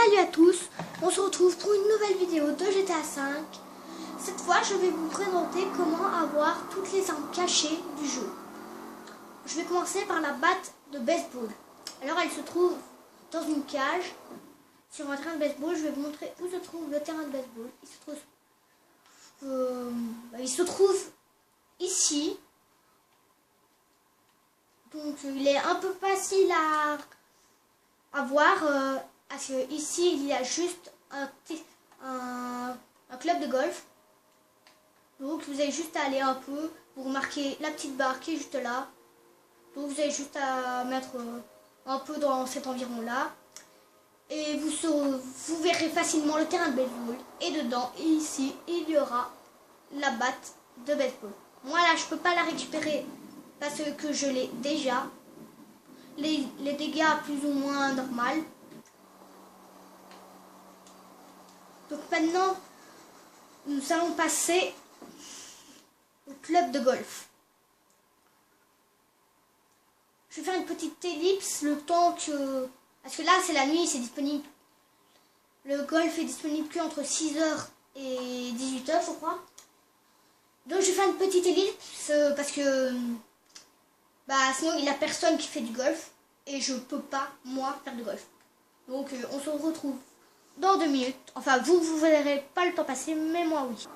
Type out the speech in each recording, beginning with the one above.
Salut à tous, on se retrouve pour une nouvelle vidéo de GTA V. Cette fois, je vais vous présenter comment avoir toutes les armes cachées du jeu. Je vais commencer par la batte de baseball. Alors, elle se trouve dans une cage sur un terrain de baseball. Je vais vous montrer où se trouve le terrain de baseball. Il se trouve ici. Donc, il est un peu facile à voir. Parce que ici il y a juste un club de golf. Donc vous avez juste à aller un peu, vous remarquez la petite barre qui est juste là. Donc vous avez juste à mettre un peu dans cet environ là. Et vous verrez facilement le terrain de baseball. Et dedans, ici, il y aura la batte de baseball. Moi là je peux pas la récupérer parce que je l'ai déjà. Les dégâts plus ou moins normaux. Donc maintenant, nous allons passer au club de golf. Je vais faire une petite ellipse le temps que... Parce que là, c'est la nuit, c'est disponible. Le golf est disponible que entre 6h et 18h, je crois. Donc je vais faire une petite ellipse parce que... sinon, il n'y a personne qui fait du golf. Et je peux pas, moi, faire du golf. Donc on se retrouve dans 2 minutes. Enfin, vous verrez pas le temps passer, mais moi, oui.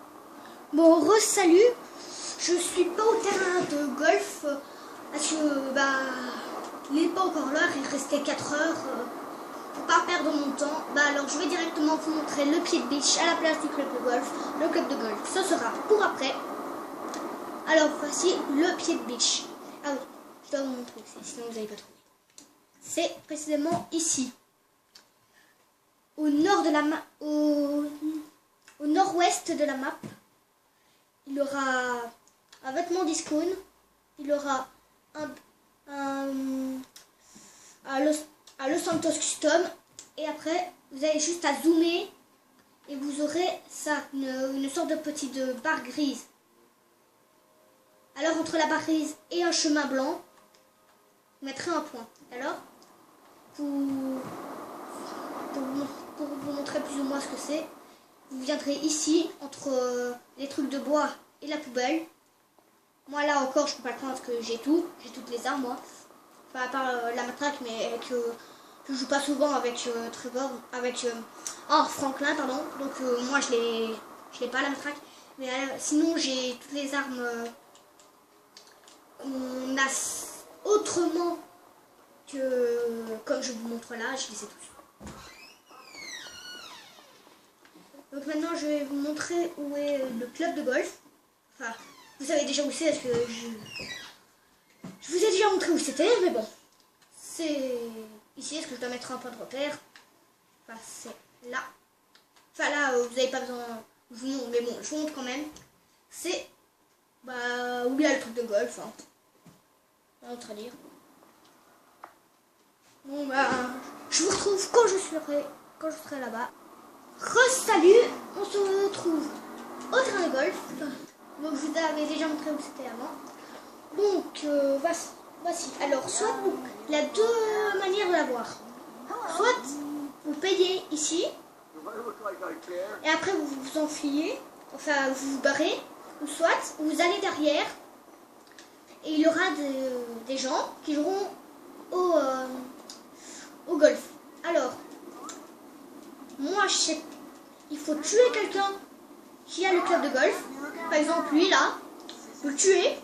Bon, re-salut. Je suis pas au terrain de golf parce que, il n'est pas encore l'heure. Il restait 4 heures. Pour pas perdre mon temps, alors je vais directement vous montrer le pied de biche à la place du club de golf. Le club de golf, ce sera pour après. Alors, voici le pied de biche. Ah oui, je dois vous montrer aussi, sinon vous n'allez pas trouver. C'est précisément ici. Au nord de la au nord-ouest de la map, il y aura un vêtement d'Iscone, il y aura à Los Santos Custom, et après vous avez juste à zoomer et vous aurez ça, une sorte de petite barre grise. Alors entre la barre grise et un chemin blanc, vous mettrez un point. Alors pour vous montrer plus ou moins ce que c'est, vous viendrez ici entre les trucs de bois et la poubelle. Moi là encore je peux pas le prendre parce que j'ai toutes les armes moi. Enfin à part la matraque, mais que je joue pas souvent avec Trevor, avec Franklin pardon. Donc moi je l'ai pas la matraque. Mais sinon j'ai toutes les armes qu'on a autrement que comme je vous montre là, je les ai tous. Donc maintenant je vais vous montrer où est le club de golf. Enfin, vous savez déjà où c'est parce que je vous ai déjà montré où c'était, mais bon. C'est ici, est-ce que je dois mettre un point de repère? Enfin, c'est là. Enfin là, vous n'avez pas besoin, je vous montre, mais bon, je vous montre quand même. C'est où il y a le truc de golf. À autre à dire. Bon je vous retrouve quand je serai là-bas. Re-salut, on se retrouve au terrain de golf. Donc je vous avais déjà montré où c'était avant. Donc voici. Alors soit il y a 2 manières de l'avoir. Soit vous payez ici et après vous vous enfuyez, enfin vous vous barrez, ou soit vous allez derrière et il y aura des gens qui joueront au golf. Alors moi je sais, il faut tuer quelqu'un qui a le club de golf. Par exemple lui là, vous le tuez.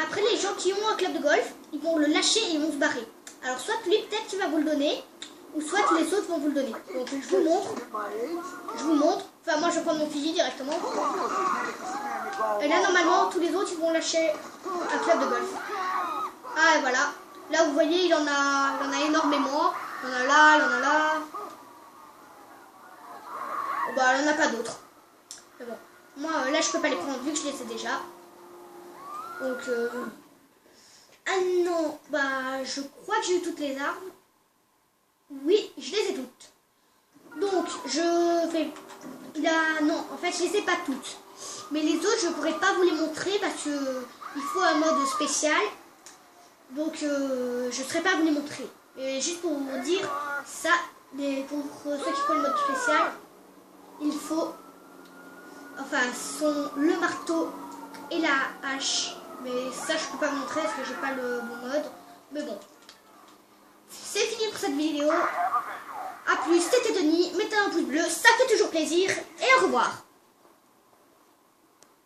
Après les gens qui ont un club de golf, ils vont le lâcher et ils vont se barrer. Alors soit lui peut-être qu'il va vous le donner, ou soit les autres vont vous le donner. Donc je vous montre. Enfin moi je vais prendre mon fusil directement. Et là normalement tous les autres ils vont lâcher un club de golf. Ah et voilà. Là vous voyez il en a énormément. Il y en a là, il y en a là. Il n'y en a pas d'autres. Mais bon. Moi là je peux pas les prendre vu que je les ai déjà. Donc ah non, je crois que j'ai eu toutes les armes. Oui, je les ai toutes. Donc je vais non, en fait je les ai pas toutes. Mais les autres je pourrais pas vous les montrer parce que il faut un mode spécial. Donc je ne saurais pas vous les montrer. Et juste pour vous dire, ça pour ceux qui prennent le mode spécial, il faut le marteau et la hache. Mais ça, je peux pas montrer parce que j'ai pas le bon mode. Mais bon. C'est fini pour cette vidéo. A plus, c'était Tony. Mettez un pouce bleu, ça fait toujours plaisir. Et au revoir.